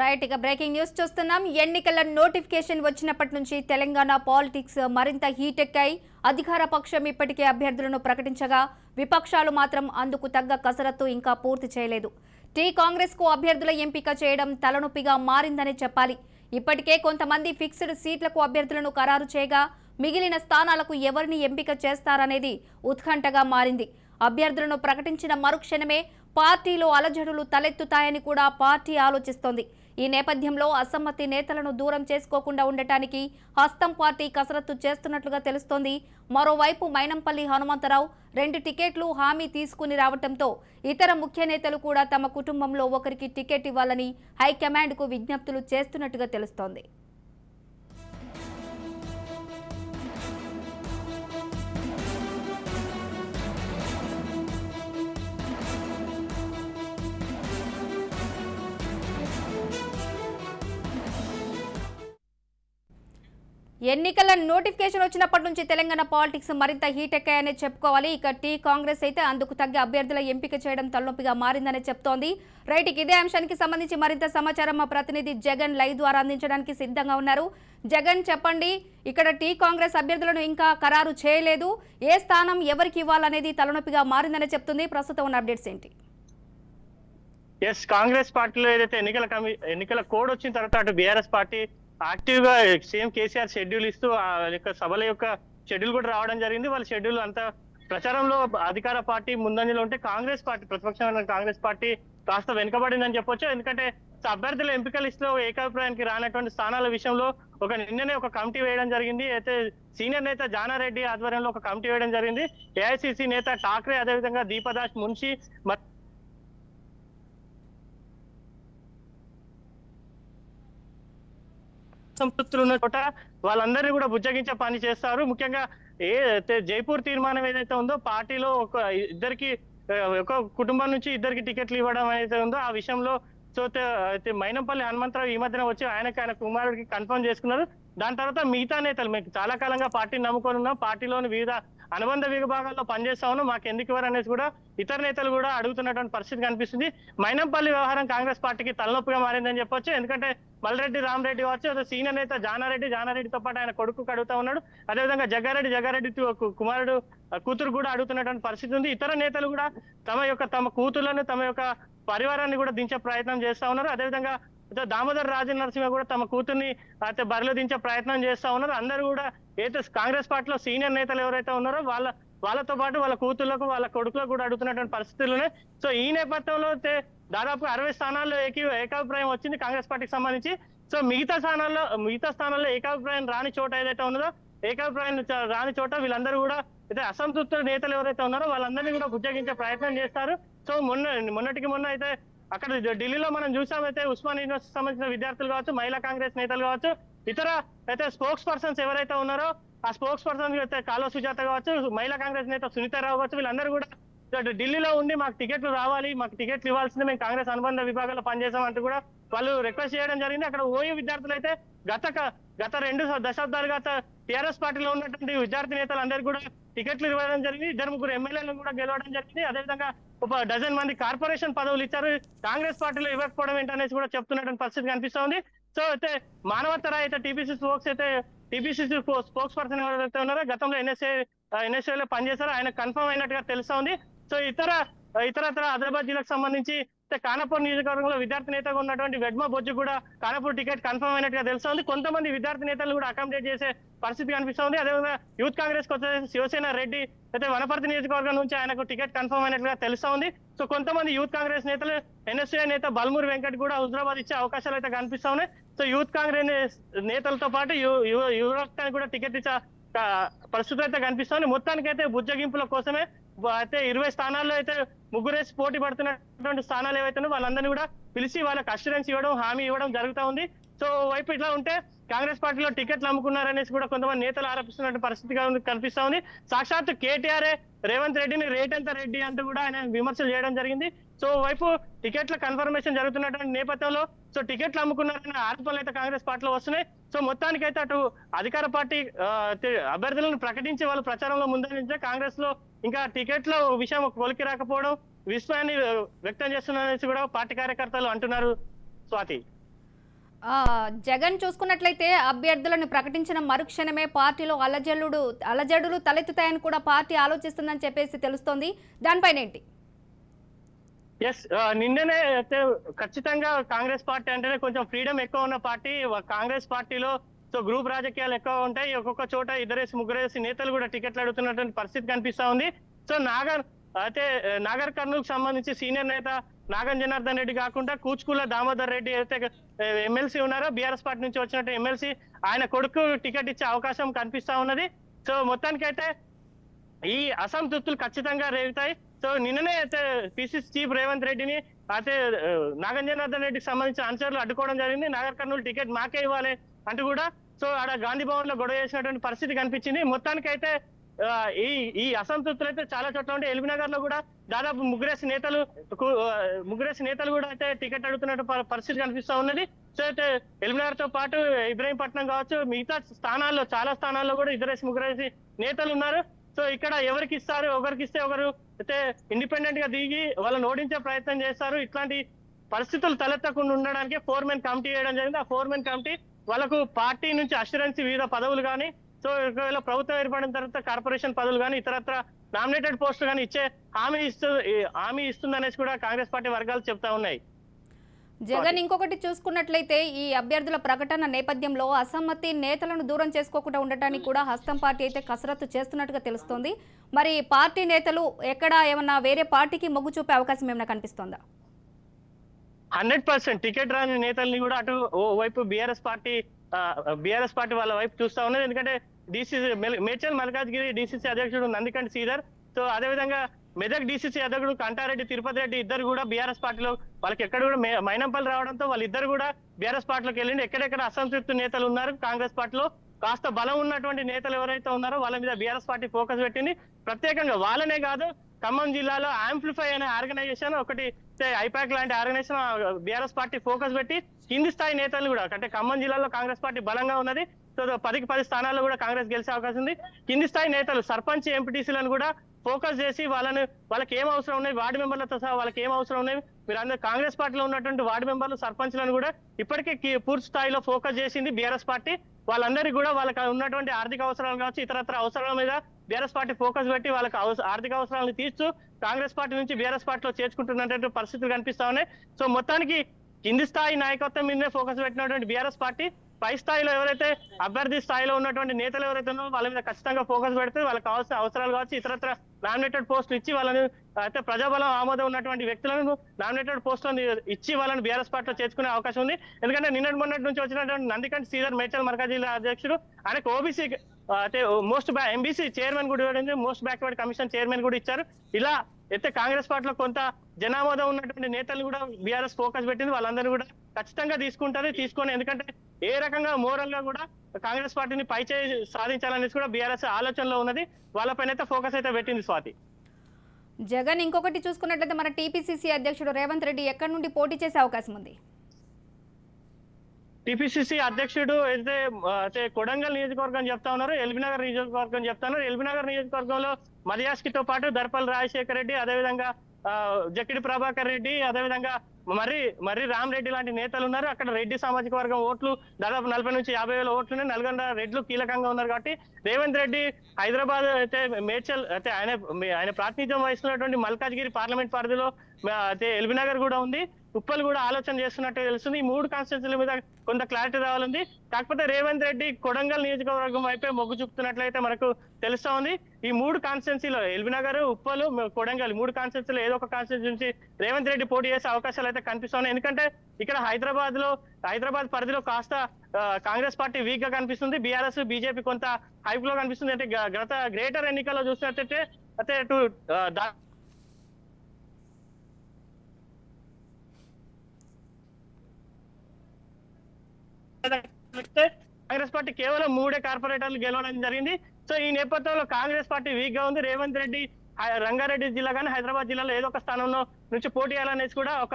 Right ఇక breaking news చూస్తున్నాం. ఎన్నికల నోటిఫికేషన్ వచ్చినప్పటి నుంచి తెలంగాణ పాలిటిక్స్ మరింత హీట్ ఎక్కాయి. అధికార పక్షం ఇప్పటికే అభ్యర్థులను ప్రకటించగా విపక్షాలు మాత్రం అందుకు తగ్గ కసరత్తు ఇంకా పూర్తి చేయలేదు. కాంగ్రెస్ కు అభ్యర్థుల ఎంపిక చేయడం తలనొప్పిగా మారిందని చెప్పాలి. ఇప్పటికే కొంతమంది ఫిక్స్డ్ సీట్లకు అభ్యర్థులను ఖరారు చేయగా మిగిలిన స్థానాలకు ఎవరిని ఎంపిక చేస్తారనేది ఉత్కంఠగా మారింది. అభ్యర్థులను ప్రకటించిన మరుక్షణమే పార్టీలో అలజడులు తలెత్తుతాయని కూడా పార్టీ ఆలోచిస్తోంది. ఈ నేపథ్యంలో అసమ్మతి నేతలను దూరం చేసుకోకుండా ఉండటానికి హస్తం పార్టీ కసరత్తు చేస్తున్నట్లుగా తెలుస్తోంది. మరోవైపు మైనంపల్లి హనుమంతరావు 2 టికెట్లు హామీ తీసుకుని రావడంతో ఇతర ముఖ్య నేతలు కూడా తమ కుటుంబంలో ఒకరికి టికెట్ ఇవ్వాలని హైకమాండ్కు విజ్ఞప్తులు చేస్తున్నట్టుగా తెలుస్తోంది. ఎన్నికల నోటిఫికేషన్ వచ్చినప్పటి నుంచి తెలంగాణ పాలిటిక్స్ మరింత హీట్ ఎక్కాయనే చెప్పుకోవాలి. ఇక కాంగ్రెస్ అయితే అందుకు తగ్గ అభ్యర్థుల ఎంపిక చేయడం తలనొప్పిగా మారిందని చెప్తోంది. రైట్, ఇదే అంశానికి సంబంధించి మరింత సమాచారం మా ప్రతినిధి జగన్ లైవ్ ద్వారా అందించడానికి సిద్ధంగా ఉన్నారు. జగన్, చెప్పండి, ఇక్కడ కాంగ్రెస్ అభ్యర్థులను ఇంకా ఖరారు చేయలేదు. ఏ స్థానం ఎవరికి ఇవ్వాలనేది తలనొప్పిగా మారిందని చెప్తుంది. ప్రస్తుతం ఉన్న అప్డేట్స్ ఏంటి? కాంగ్రెస్ పార్టీలో ఏదైతే ఎన్నికల కోడ్ వచ్చిన తర్వాత అటు బీఆర్ఎస్ పార్టీ యాక్టివ్ గా సీఎం కేసీఆర్ షెడ్యూల్ ఇస్తూ ఆ యొక్క సభల యొక్క షెడ్యూల్ కూడా రావడం జరిగింది. వాళ్ళ షెడ్యూల్ అంతా ప్రచారంలో అధికార పార్టీ ముందంజలో ఉంటే కాంగ్రెస్ పార్టీ, ప్రతిపక్షమైన కాంగ్రెస్ పార్టీ కాస్త వెనుకబడిందని చెప్పొచ్చు. ఎందుకంటే అభ్యర్థుల ఎంపిక లిస్ట్ లో ఏకాభిప్రాయానికి రానటువంటి స్థానాల విషయంలో నిన్ననే ఒక కమిటీ వేయడం జరిగింది. అయితే సీనియర్ నేత జానారెడ్డి ఆధ్వర్యంలో ఒక కమిటీ వేయడం జరిగింది. ఏఐసిసి నేత ఠాక్రే, అదేవిధంగా దీపదాస్ మున్షి సంతృప్తులు ఉన్న చోట వాళ్ళందరినీ కూడా బుజ్జగించే పని చేస్తారు. ముఖ్యంగా జైపూర్ తీర్మానం ఏదైతే ఉందో పార్టీలో ఒక కుటుంబం నుంచి 2 టికెట్లు ఇవ్వడం ఏదైతే ఉందో ఆ విషయంలో మైనంపల్లి హనుమంతరావు ఈ మధ్యన వచ్చి ఆయన కుమారుడికి కన్ఫర్మ్ చేసుకున్నారు. దాని తర్వాత మిగతా నేతలు, మేము చాలా కాలంగా పార్టీని నమ్ముకొని ఉన్నాం, పార్టీలోని వివిధ అనుబంధ విభాగాల్లో పనిచేస్తా ఉన్నాం, మాకు ఎందుకు ఇవ్వరు అనేసి కూడా ఇతర నేతలు కూడా అడుగుతున్నటువంటి పరిస్థితి కనిపిస్తుంది. మైనంపల్లి వ్యవహారం కాంగ్రెస్ పార్టీకి తలనొప్పిగా మారిందని చెప్పొచ్చు. ఎందుకంటే మల్రెడ్డి రామరెడ్డి కావచ్చు, సీనియర్ నేత జానారెడ్డితో పాటు ఆయన కొడుకు అడుగుతా ఉన్నాడు. అదేవిధంగా జగ్గారెడ్డి కుమారుడు కూతురు కూడా అడుగుతున్నటువంటి పరిస్థితి ఉంది. ఇతర నేతలు కూడా తమ కూతుర్లను, తమ యొక్క పరివారాన్ని కూడా దించే ప్రయత్నం చేస్తా ఉన్నారు. అదేవిధంగా దామోదర్ రాజనరసింహ కూడా తమ కూతుర్ని బరిలో దించే ప్రయత్నం చేస్తా ఉన్నారు. అందరూ కూడా కాంగ్రెస్ పార్టీలో సీనియర్ నేతలు ఎవరైతే ఉన్నారో వాళ్ళతో పాటు వాళ్ళ కూతుర్లకు, వాళ్ళ కొడుకులకు కూడా అడుగుతున్నటువంటి పరిస్థితులున్నాయి. సో ఈ నేపథ్యంలో దాదాపు 60 స్థానాల్లో ఏకాభిప్రాయం వచ్చింది కాంగ్రెస్ పార్టీకి సంబంధించి. సో మిగతా స్థానాల్లో ఏకాభిప్రాయం రాని చోట ఏదైతే ఉన్నదో, ఏకాభిప్రాయం రాని చోట వీళ్ళందరూ కూడా అసంతృప్త నేతలు ఎవరైతే ఉన్నారో వాళ్ళందరినీ కూడా బుజ్జగించే ప్రయత్నం చేస్తారు. సో మొన్నటికి మొన్న అయితే అక్కడ ఢిల్లీలో మనం చూసామైతే ఉస్మాన్ యూనివర్సిటీ సంబంధించిన విద్యార్థులు కావచ్చు, మహిళా కాంగ్రెస్ నేతలు కావచ్చు, ఇతర స్పోక్స్ పర్సన్స్ ఎవరైతే ఉన్నారో ఆ స్పోక్స్ పర్సన్ అయితే కాలువ సుజాత కావచ్చు, మహిళా కాంగ్రెస్ నేత సునీతారావు కావచ్చు, వీళ్ళందరూ కూడా ఢిల్లీలో ఉండి మాకు టికెట్లు రావాలి, మాకు టికెట్లు ఇవ్వాల్సిందే, మేము కాంగ్రెస్ అనుబంధ విభాగాల్లో పనిచేసామంటూ కూడా వాళ్ళు రిక్వెస్ట్ చేయడం జరిగింది. అక్కడ ఓయూ విద్యార్థులు అయితే గత 2 దశాబ్దాలుగా టీఆర్ఎస్ పార్టీలో ఉన్నటువంటి విద్యార్థి నేతలు అందరికీ కూడా టికెట్లు ఇవ్వడం జరిగింది. 2-3 ఎమ్మెల్యేలను కూడా గెలవడం జరిగింది. అదేవిధంగా ఒక 12 మంది కార్పొరేషన్ పదవులు ఇచ్చారు. కాంగ్రెస్ పార్టీలో ఇవ్వకపోవడం ఏంటనేసి కూడా చెప్తున్నటువంటి పరిస్థితి కనిపిస్తోంది. సో అయితే మానవతరాయ్ అయితే టీపీసీసీ స్పోక్స్ పర్సన్ ఎవరైతే ఉన్నారో గతంలో ఎన్ఎస్ఏలో పనిచేశారో ఆయన కన్ఫర్మ్ అయినట్టుగా తెలుస్తోంది. సో ఇతరత్ర ఆదిలాబాద్ జిల్లాకు సంబంధించి ఖానాపూర్ నియోజకవర్గంలో విద్యార్థి నేతగా ఉన్నటువంటి వెడ్మ బొజ్జు కూడా ఖానాపూర్ టికెట్ కన్ఫర్మ్ అయినట్టుగా తెలుస్తోంది. కొంతమంది విద్యార్థి నేతలు కూడా అకామిడేట్ చేసే పరిస్థితి కనిపిస్తోంది. అదేవిధంగా యూత్ కాంగ్రెస్ వచ్చేసి శివసేన రెడ్డి అయితే వనపర్తి నియోజకవర్గం నుంచి ఆయనకు టికెట్ కన్ఫర్మ్ అయినట్టుగా తెలుస్తోంది. సో కొంతమంది యూత్ కాంగ్రెస్ నేతలు, ఎన్ఎస్ఏ నేత బల్మూరి వెంకట్ కూడా హుజరాబాద్ ఇచ్చే అవకాశాలు అయితే కనిపిస్తా ఉన్నాయి. సో యూత్ కాంగ్రెస్ నేతలతో పాటు యువరక్తానికి కూడా టికెట్ ఇచ్చే పరిస్థితులు అయితే కనిపిస్తుంది. మొత్తానికైతే బుజ్జగింపుల కోసమే అయితే 20 స్థానాల్లో అయితే ముగ్గురేసి పోటీ పడుతున్నటువంటి స్థానాలు ఏవైతే వాళ్ళందరినీ కూడా పిలిచి వాళ్ళకి అష్యూరెన్స్ ఇవ్వడం, హామీ ఇవ్వడం జరుగుతూ ఉంది. సో వైపు ఇట్లా ఉంటే కాంగ్రెస్ పార్టీలో టికెట్లు అమ్ముకున్నారనేసి కూడా కొంతమంది నేతలు ఆరోపిస్తున్న పరిస్థితిగా కనిపిస్తా ఉంది. సాక్షాత్ కేటీఆర్ రేవంత్ రెడ్డిని రేటంత రెడ్డి అంటూ కూడా ఆయన విమర్శలు చేయడం జరిగింది. సో వైపు టికెట్ల కన్ఫర్మేషన్ జరుగుతున్నటువంటి నేపథ్యంలో టికెట్లు అమ్ముకున్నారనే ఆరోపణలు అయితే కాంగ్రెస్ పార్టీలో వస్తున్నాయి. సో మొత్తానికైతే అటు అధికార పార్టీ అభ్యర్థులను ప్రకటించి వాళ్ళు ప్రచారంలో ముందంజే కాంగ్రెస్ లో ఇంకా టికెట్ల విషయం కొలికి రాకపోవడం విస్మయాన్ని వ్యక్తం చేస్తున్నారనేసి కూడా పార్టీ కార్యకర్తలు అంటున్నారు. స్వాతి. జగన్ చూసుకున్నట్లయితే అభ్యర్థులను ప్రకటించిన మరుక్షణమే పార్టీలో అలజడులు తలెత్తుతాయని కూడా పార్టీ ఆలోచిస్తుందని చెప్పేసి తెలుస్తోంది. దానిపైన ఏంటి? ఎస్, నిన్ననే అయితే ఖచ్చితంగా కాంగ్రెస్ పార్టీ అంటేనే కొంచెం ఫ్రీడమ్ ఎక్కువ ఉన్న పార్టీ. కాంగ్రెస్ పార్టీలో సో గ్రూప్ రాజకీయాలు ఎక్కువ ఉంటాయి. ఒక్కొక్క చోట ఇద్దరేసి ముగ్గురేసి నేతలు కూడా టికెట్లు అడుగుతున్నటువంటి పరిస్థితి కనిపిస్తా ఉంది. సో నాగర్ కర్నూలుకు సంబంధించి సీనియర్ నేత నాగం జనార్దన్ రెడ్డి కాకుండా కూచుకుల దామోదర్ రెడ్డి అయితే ఎమ్మెల్సీ ఉన్నారో బీఆర్ఎస్ పార్టీ నుంచి వచ్చినట్టు ఎమ్మెల్సీ, ఆయన కొడుకు టికెట్ ఇచ్చే అవకాశం కనిపిస్తా ఉన్నది. సో మొత్తానికైతే ఈ అసంతృప్తులు ఖచ్చితంగా రేగుతాయి. సో నిన్ననే అయితే పిసిసి చీఫ్ రేవంత్ రెడ్డిని అయితే నాగం జనార్దన్ రెడ్డికి సంబంధించిన అనుచరులు అడ్డుకోవడం జరిగింది. నాగర్ కర్నూలు టికెట్ మాకే ఇవ్వాలి అంటూ కూడా సో ఆడ గాంధీ భవన్ లో గొడవ చేసినటువంటి పరిస్థితి కనిపించింది. మొత్తానికైతే ఈ అసంతృప్తులు అయితే చాలా చోట్ల ఉంటే ఎల్బీనగర్ లో కూడా దాదాపు ముగ్గురేసి నేతలు కూడా అయితే టికెట్ అడుగుతున్నట్టు పరిస్థితి కనిపిస్తా ఉన్నది. సో అయితే ఎల్బీనగర్ తో పాటు ఇబ్రహీంపట్నం కావచ్చు, మిగతా స్థానాల్లో చాలా స్థానాల్లో కూడా ముగ్గురేసి నేతలు ఉన్నారు. సో ఇక్కడ ఎవరికి ఇస్తారు, ఒకరికి ఇస్తే ఒకరు అయితే ఇండిపెండెంట్ గా దిగి వాళ్ళని ఓడించే ప్రయత్నం చేస్తారు. ఇట్లాంటి పరిస్థితులు తలెత్తకుండా ఉండడానికి 4 మెన్ కమిటీ వేయడం జరిగింది. ఆ 4 మెన్ కమిటీ వాళ్ళకు పార్టీ నుంచి అష్యూరెన్స్ వివిధ పదవులు కానీ, సో ఒకవేళ ప్రభుత్వం ఏర్పడిన తర్వాత కార్పొరేషన్ పదవులు కానీ ఇతరత్ర నామినేటెడ్ పోస్టులు కానీ ఇచ్చే హామీ ఇస్తుందనేసి కూడా కాంగ్రెస్ పార్టీ వర్గాలు చెప్తా ఉన్నాయి. జగన్ ఇంకొకటి చూసుకున్నట్లయితే ఈ అభ్యర్థుల ప్రకటన నేపథ్యంలో అసమ్మతి నేతలను దూరం చేసుకోకుండా ఉండటానికి కూడా హస్తం పార్టీ అయితే కసరత్తు చేస్తున్నట్టుగా తెలుస్తోంది. మరి పార్టీ నేతలు ఎక్కడ ఏమన్నా వేరే పార్టీకి మొగ్గు చూపే అవకాశం ఏమైనా కనిపిస్తోందా? 100% టికెట్ రాని నేతల్ని కూడా అటు వైపు బీఆర్ఎస్ పార్టీ వాళ్ళ వైపు చూస్తా ఉన్నది. ఎందుకంటే మేడ్చల్ మల్కాజ్గిరి డిసిసి అధ్యక్షుడు నందికంటి శ్రీధర్, సో అదేవిధంగా మెదక్ డిసిసి అధ్యక్షుడు కంటారెడ్డి తిరుపతి రెడ్డి ఇద్దరు కూడా బీఆర్ఎస్ పార్టీలో వాళ్ళకి ఎక్కడ కూడా మైనంపల్లి రావడంతో వాళ్ళిద్దరు కూడా బీఆర్ఎస్ పార్టీలోకి వెళ్ళిండి. ఎక్కడెక్కడ అసంతృప్తి నేతలు ఉన్నారు కాంగ్రెస్ పార్టీలో, కాస్త బలం ఉన్నటువంటి నేతలు ఎవరైతే ఉన్నారో వాళ్ళ మీద బీఆర్ఎస్ పార్టీ ఫోకస్ పెట్టింది. ప్రత్యేకంగా వాళ్ళనే కాదు, ఖమ్మం జిల్లాలో యాంప్లిఫై అనే ఆర్గనైజేషన్ ఒకటి, ఐపాక్ లాంటి ఆర్గనైజేషన్ బీఆర్ఎస్ పార్టీ ఫోకస్ పెట్టి కింది స్థాయి నేతలు కూడా, అంటే ఖమ్మం జిల్లాలో కాంగ్రెస్ పార్టీ బలంగా ఉన్నది. సో 10కి 10 స్థానాల్లో కూడా కాంగ్రెస్ గెలిచే అవకాశం ఉంది. కింది స్థాయి నేతలు సర్పంచ్ ఎంపీటీసీలను కూడా ఫోకస్ చేసి వాళ్ళకి ఏం అవసరం ఉన్నాయి, వార్డు మెంబర్లతో సహా వాళ్ళకి ఏం అవసరం ఉన్నాయి, మీరు అందరూ కాంగ్రెస్ పార్టీలో ఉన్నటువంటి వార్డు మెంబర్లు సర్పంచ్లను కూడా ఇప్పటికే పూర్తి స్థాయిలో ఫోకస్ చేసింది బీఆర్ఎస్ పార్టీ. వాళ్ళందరికీ కూడా వాళ్ళకి ఉన్నటువంటి ఆర్థిక అవసరాలు కావచ్చు, ఇతరత్ర అవసరాల మీద బీఆర్ఎస్ పార్టీ ఫోకస్ పెట్టి వాళ్ళకి ఆర్థిక అవసరాలను తీర్చు కాంగ్రెస్ పార్టీ నుంచి బీఆర్ఎస్ పార్టీలో చేర్చుకుంటున్నటువంటి పరిస్థితులు కనిపిస్తా ఉన్నాయి. సో మొత్తానికి కింది స్థాయి నాయకత్వం మీదనే ఫోకస్ పెట్టినటువంటి బీఆర్ఎస్ పార్టీ పై స్థాయిలో ఎవరైతే అభ్యర్థి స్థాయిలో ఉన్నటువంటి నేతలు ఎవరైతే ఉన్నారో వాళ్ళ మీద ఖచ్చితంగా ఫోకస్ పెడితే వాళ్ళకి కావాల్సిన అవసరాలు కావచ్చు, ఇతరత్ర నామినేటెడ్ పోస్టులు ఇచ్చి వాళ్ళని అయితే ప్రజాబలం ఆమోదం ఉన్నటువంటి వ్యక్తులను నామినేటెడ్ పోస్టులను ఇచ్చి వాళ్ళని బీఆర్ఎస్ పార్టీలో చేర్చుకునే అవకాశం ఉంది. ఎందుకంటే నిన్నటి మొన్నటి నుంచి వచ్చినటువంటి నందికంటి శ్రీధర్ మేడ్చల్ మల్కాజ్గిరి అధ్యక్షుడు, ఆయనకు ఓబీసీ అయితే ఎంబీసీ చైర్మన్ కూడా ఇవ్వడం, మోస్ట్ బ్యాక్వర్డ్ కమిషన్ చైర్మన్ కూడా ఇచ్చారు. ఇలా అయితే కాంగ్రెస్ పార్టీలో కొంత జనామోదం ఉన్నటువంటి నేతలు కూడా బీఆర్ఎస్ ఫోకస్ పెట్టింది. వాళ్ళందరూ కూడా ఖచ్చితంగా తీసుకొని, ఎందుకంటే ఏ రకంగా మోరల్ గా కూడా కాంగ్రెస్ పార్టీని పైచేయి సాధించాలనేసి కూడా బీఆర్ఎస్ ఆలోచనలో ఉన్నది. వాళ్ళపైన అయితే ఫోకస్ అయితే పెట్టింది. స్వాతి, జగన్ ఇంకొకటి చూసుకున్నట్లయితే మన టీపీసీసీ అధ్యక్షుడు రేవంత్ రెడ్డి ఎక్కడి నుండి పోటీ చేసే అవకాశం ఉంది? టీపీసీసీ అధ్యక్షుడు అయితే కొడంగల్ నియోజకవర్గం చెప్తా ఉన్నారు, ఎల్బీనగర్ నియోజకవర్గం చెప్తా ఉన్నారు. ఎల్బీనగర్ నియోజకవర్గంలో మదియాస్కితో పాటు దర్పల్ రాజశేఖర్ రెడ్డి, అదేవిధంగా జక్కిడి ప్రభాకర్ రెడ్డి, అదేవిధంగా మర్రి రామరెడ్డి లాంటి నేతలు ఉన్నారు. అక్కడ రెడ్డి సామాజిక వర్గం ఓట్లు దాదాపు 40 నుంచి 50,000 ఓట్లు నల్గొండ రెడ్లు కీలకంగా ఉన్నారు. కాబట్టి రేవంత్ రెడ్డి హైదరాబాద్ అయితే మేడ్చల్ అయితే ఆయన ప్రాతినిధ్యం వహిస్తున్నటువంటి మల్కాజ్గిరి పార్లమెంట్ పరిధిలో అయితే ఎల్బీనగర్ కూడా ఉంది, ఉప్పల్ కూడా ఆలోచన చేస్తున్నట్టు తెలుస్తుంది. ఈ 3 కాన్స్టిట్యూన్సీల మీద కొంత క్లారిటీ రావాలంది. కాకపోతే రేవంత్ రెడ్డి కొడంగల్ నియోజకవర్గం వైపే మొగ్గు చూపుతున్నట్లయితే మనకు తెలుస్తా ఉంది. ఈ 3 కాన్స్టిట్యూన్సీలో ఎల్బీనగర్, ఉప్పల్, కొడంగల్ 3 కాన్స్టిట్యూన్సీలో ఏదో ఒక కాన్స్టిట్యూన్సీ నుంచి రేవంత్ రెడ్డి పోటీ చేసే అవకాశాలు అయితే కనిపిస్తా ఉన్నాయి. ఎందుకంటే ఇక్కడ హైదరాబాద్ పరిధిలో కాస్త కాంగ్రెస్ పార్టీ వీక్ గా కనిపిస్తుంది, బీఆర్ఎస్ బీజేపీ కొంత హైప్ లో కనిపిస్తుంది. అంటే గత గ్రేటర్ ఎన్నికల్లో చూసినట్టయితే కాంగ్రెస్ పార్టీ కేవలం 3 కార్పొరేటర్లు గెలవడం జరిగింది. సో ఈ నేపథ్యంలో కాంగ్రెస్ పార్టీ వీక్ గా ఉంది. రేవంత్ రెడ్డి రంగారెడ్డి జిల్లా కానీ హైదరాబాద్ జిల్లాలో ఏదో ఒక స్థానంలో నుంచి పోటీ చేయాలనేసి కూడా ఒక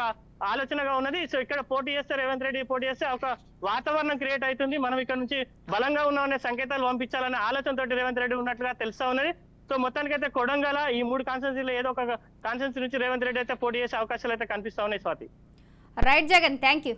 ఆలోచనగా ఉన్నది. సో ఇక్కడ పోటీ చేస్తే రేవంత్ రెడ్డి పోటీ చేస్తే ఒక వాతావరణం క్రియేట్ అవుతుంది, మనం ఇక్కడ నుంచి బలంగా ఉన్నామనే సంకేతాలు పంపించాలనే ఆలోచనతోటి రేవంత్ రెడ్డి ఉన్నట్లుగా తెలుస్తా ఉన్నది. సో మొత్తానికైతే కొడంగల్ ఈ 3 కాన్స్టిట్యూన్సీలో ఏదో ఒక కాన్స్టిట్యూన్సీ నుంచి రేవంత్ రెడ్డి అయితే పోటీ చేసే అవకాశాలు అయితే కనిపిస్తా ఉన్నాయి. Swathi, right Jagan, thank you.